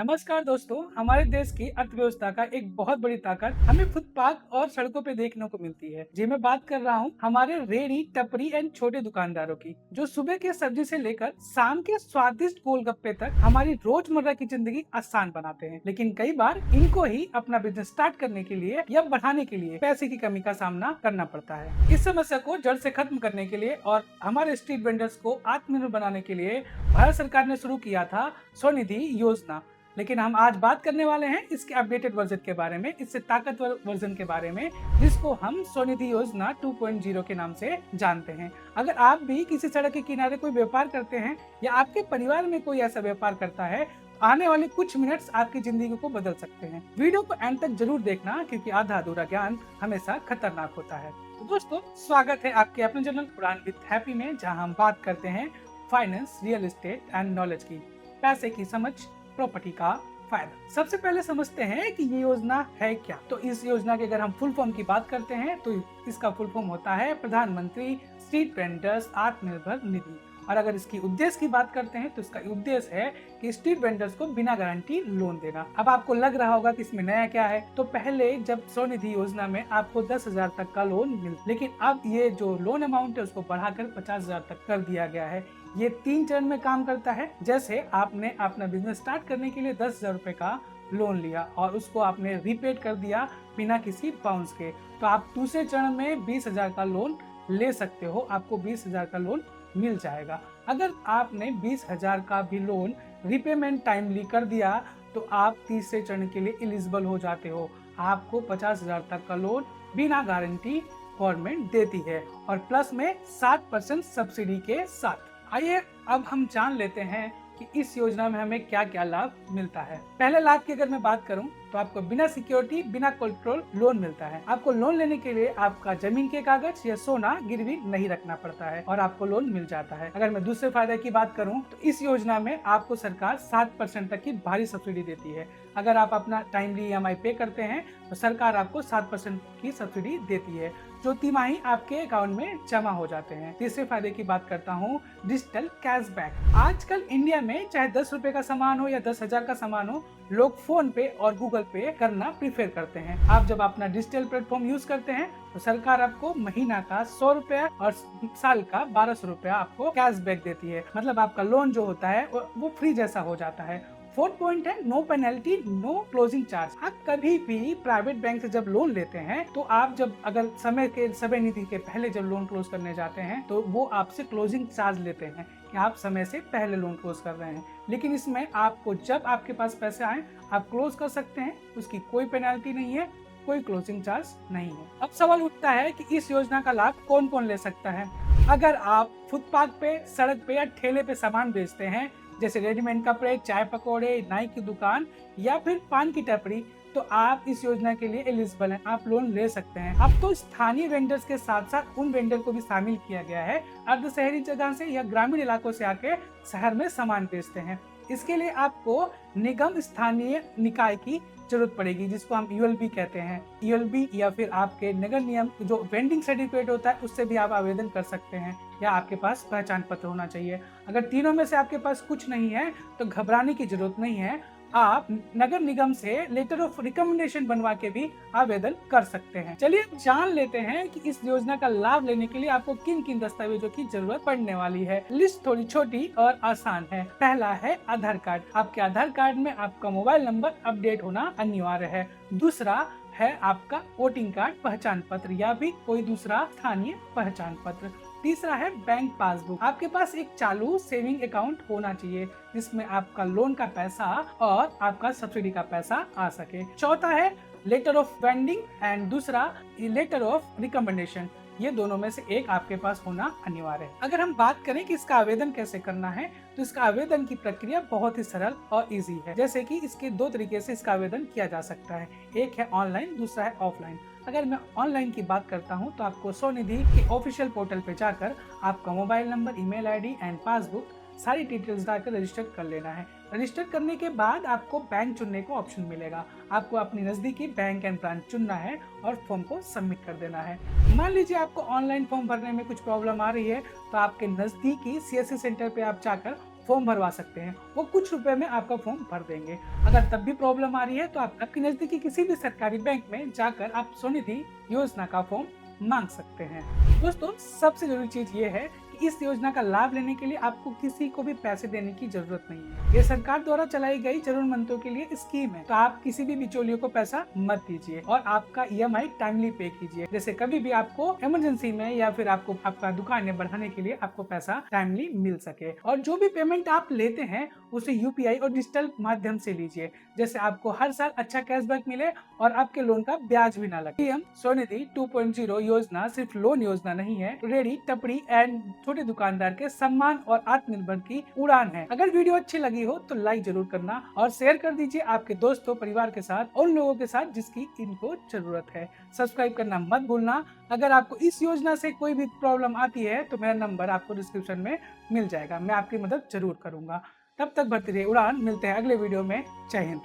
नमस्कार दोस्तों, हमारे देश की अर्थव्यवस्था का एक बहुत बड़ी ताकत हमें फुटपाथ और सड़कों पे देखने को मिलती है। जी मैं बात कर रहा हूँ हमारे रेहड़ी टपरी एंड छोटे दुकानदारों की, जो सुबह के सब्जी से लेकर शाम के स्वादिष्ट गोलगप्पे तक हमारी रोजमर्रा की जिंदगी आसान बनाते हैं। लेकिन कई बार इनको ही अपना बिजनेस स्टार्ट करने के लिए या बढ़ाने के लिए पैसे की कमी का सामना करना पड़ता है। इस समस्या को जड़ से खत्म करने के लिए और हमारे स्ट्रीट वेंडर्स को आत्मनिर्भर बनाने के लिए भारत सरकार ने शुरू किया था स्वनिधि योजना। लेकिन हम आज बात करने वाले हैं इसके अपडेटेड वर्जन के बारे में, इससे ताकतवर वर्जन के बारे में, जिसको हम स्वनिधि योजना 2.0 के नाम से जानते हैं। अगर आप भी किसी सड़क के किनारे कोई व्यापार करते हैं या आपके परिवार में कोई ऐसा व्यापार करता है, आने वाले कुछ मिनट्स आपकी जिंदगी को बदल सकते हैं। वीडियो को एंड तक जरूर देखना, क्योंकि आधा अधूरा ज्ञान हमेशा खतरनाक होता है। तो दोस्तों, स्वागत है आपके अपने चैनल उड़ान विद हैप्पी में, जहां हम बात करते हैं finance, real estate and knowledge की, पैसे की समझ, प्रॉपर्टी का फायदा। सबसे पहले समझते हैं कि ये योजना है क्या। तो इस योजना के अगर हम फुल फॉर्म की बात करते हैं तो इसका फुल फॉर्म होता है प्रधानमंत्री स्ट्रीट वेंडर्स आत्मनिर्भर निधि। और अगर इसकी उद्देश्य की बात करते हैं तो इसका उद्देश्य है कि स्ट्रीट वेंडर्स को बिना गारंटी लोन देना। अब आपको लग रहा होगा कि इसमें नया क्या है। तो पहले जब स्वनिधि योजना में आपको 10,000 तक का लोन मिल, लेकिन अब ये जो लोन अमाउंट है उसको बढ़ाकर 50,000 तक कर दिया गया है। ये 3 चरण में काम करता है। जैसे आपने अपना बिजनेस स्टार्ट करने के लिए 10,000 रुपए का लोन लिया और उसको आपने रीपेड कर दिया बिना किसी बाउंस के, तो आप दूसरे चरण में 20,000 का लोन ले सकते हो। आपको 20,000 का लोन मिल जाएगा। अगर आपने 20,000 का भी लोन रीपेमेंट टाइमली कर दिया तो आप तीसरे चरण के लिए एलिजिबल हो जाते हो। आपको 50,000 तक का लोन बिना गारंटी गवर्नमेंट देती है और प्लस में 7% सब्सिडी के साथ। आइए अब हम जान लेते हैं कि इस योजना में हमें क्या क्या लाभ मिलता है। पहले लाभ की अगर मैं बात करूं तो आपको बिना सिक्योरिटी, बिना कोलेटरल लोन मिलता है। आपको लोन लेने के लिए आपका जमीन के कागज या सोना गिरवी नहीं रखना पड़ता है और आपको लोन मिल जाता है। अगर मैं दूसरे फायदे की बात करूं तो इस योजना में आपको सरकार 7% तक की भारी सब्सिडी देती है। अगर आप अपना टाइमली EMI पे करते हैं तो सरकार आपको 7% की सब्सिडी देती है, जो तिमाही आपके अकाउंट में जमा हो जाते हैं। तीसरे फायदे की बात करता हूँ, डिजिटल कैशबैक। आजकल इंडिया में चाहे 10 रुपए का सामान हो या 10,000 का सामान हो, लोग फोन पे और गूगल पे करना प्रीफर करते हैं। आप जब अपना डिजिटल प्लेटफॉर्म यूज करते हैं तो सरकार आपको महीना का 100 रुपया और साल का 1,200 रुपया आपको कैशबैक देती है। मतलब आपका लोन जो होता है वो फ्री जैसा हो जाता है। फोर्थ पॉइंट है no penalty, no closing charge. आप कभी भी प्राइवेट बैंक से जब लोन लेते हैं तो आप जब अगर समय नीति के पहले जब लोन क्लोज करने जाते हैं तो वो आपसे क्लोजिंग चार्ज लेते हैं कि आप समय से पहले लोन क्लोज कर रहे हैं। लेकिन इसमें आपको जब आपके पास पैसे आए आप क्लोज कर सकते हैं, उसकी कोई पेनल्टी नहीं है, कोई क्लोजिंग चार्ज नहीं है। अब सवाल उठता है कि इस योजना का लाभ कौन कौन ले सकता है। अगर आप फुटपाथ पे, सड़क पे या ठेले पे सामान बेचते हैं, जैसे रेडीमेड कपड़े, चाय पकौड़े, नाई की दुकान या फिर पान की टपरी, तो आप इस योजना के लिए एलिजिबल हैं, आप लोन ले सकते हैं। अब तो स्थानीय वेंडर्स के साथ साथ उन वेंडर को भी शामिल किया गया है अर्ध शहरी जगह से या ग्रामीण इलाकों से आके शहर में सामान बेचते हैं। इसके लिए आपको निगम स्थानीय निकाय की जरूरत पड़ेगी, जिसको हम ULB कहते हैं। ULB या फिर आपके नगर निगम जो वेंडिंग सर्टिफिकेट होता है उससे भी आप आवेदन कर सकते हैं, या आपके पास पहचान पत्र होना चाहिए। अगर तीनों में से आपके पास कुछ नहीं है तो घबराने की जरूरत नहीं है। आप नगर निगम से लेटर ऑफ रिकमेंडेशन बनवा के भी आवेदन कर सकते हैं। चलिए जान लेते हैं कि इस योजना का लाभ लेने के लिए आपको किन किन दस्तावेजों की जरूरत पड़ने वाली है। लिस्ट थोड़ी छोटी और आसान है। पहला है आधार कार्ड। आपके आधार कार्ड में आपका मोबाइल नंबर अपडेट होना अनिवार्य है। दूसरा है आपका वोटिंग कार्ड, पहचान पत्र या भी कोई दूसरा स्थानीय पहचान पत्र। तीसरा है बैंक पासबुक। आपके पास एक चालू सेविंग अकाउंट होना चाहिए जिसमें आपका लोन का पैसा और आपका सब्सिडी का पैसा आ सके। चौथा है लेटर ऑफ वेंडिंग एंड दूसरा लेटर ऑफ रिकमेंडेशन। ये दोनों में से एक आपके पास होना अनिवार्य है। अगर हम बात करें कि इसका आवेदन कैसे करना है तो इसका आवेदन की प्रक्रिया बहुत ही सरल और इजी है। जैसे कि इसके 2 तरीके से इसका आवेदन किया जा सकता है, एक है ऑनलाइन, दूसरा है ऑफलाइन। अगर मैं ऑनलाइन की बात करता हूं तो आपको स्वनिधि के ऑफिशियल पोर्टल पे जाकर आपका mobile number, email ID and passbook सारी डिटेल्स डालकर रजिस्टर कर लेना है। रजिस्टर करने के बाद आपको बैंक चुनने को ऑप्शन मिलेगा। आपको अपनी नजदीकी बैंक एंड ब्रांच चुनना है और फॉर्म को सबमिट कर देना है। मान लीजिए आपको ऑनलाइन फॉर्म भरने में कुछ प्रॉब्लम आ रही है तो आपके नजदीकी CSC सेंटर पे आप जाकर फॉर्म भरवा सकते हैं। वो कुछ रुपए में आपका फॉर्म भर देंगे। अगर तब भी प्रॉब्लम आ रही है तो आप आपके नजदीकी किसी भी सरकारी बैंक में जाकर आप स्वनिधि योजना का फॉर्म मांग सकते हैं। दोस्तों, सबसे जरूरी चीज ये है कि इस योजना का लाभ लेने के लिए आपको किसी को भी पैसे देने की जरूरत नहीं है। ये सरकार द्वारा चलाई गई जरूरतमंदों के लिए स्कीम है, तो आप किसी भी बिचौलियों को पैसा मत दीजिए और आपका EMI टाइमली पे कीजिए। जैसे कभी भी आपको इमरजेंसी में या फिर आपको आपका दुकान बढ़ाने के लिए आपको पैसा टाइमली मिल सके। और जो भी पेमेंट आप लेते हैं उसे UPI और डिजिटल माध्यम से लीजिए, जैसे आपको हर साल अच्छा कैशबैक मिले और आपके लोन का ब्याज भी ना लगे। PM स्वनिधि 2.0 योजना सिर्फ लोन योजना नहीं है, रेडी, टपरी एंड छोटे दुकानदार के सम्मान और आत्मनिर्भर की उड़ान है। अगर वीडियो अच्छी लगी हो तो लाइक जरूर करना और शेयर कर दीजिए आपके दोस्तों, परिवार के साथ और उन लोगों के साथ जिसकी इनको जरूरत है। सब्सक्राइब करना मत भूलना। अगर आपको इस योजना से कोई भी प्रॉब्लम आती है तो मेरा नंबर आपको डिस्क्रिप्शन में मिल जाएगा, मैं आपकी मदद जरूर करूंगा। तब तक भरती रहिए उड़ान, मिलते हैं अगले वीडियो में। जय हिंद।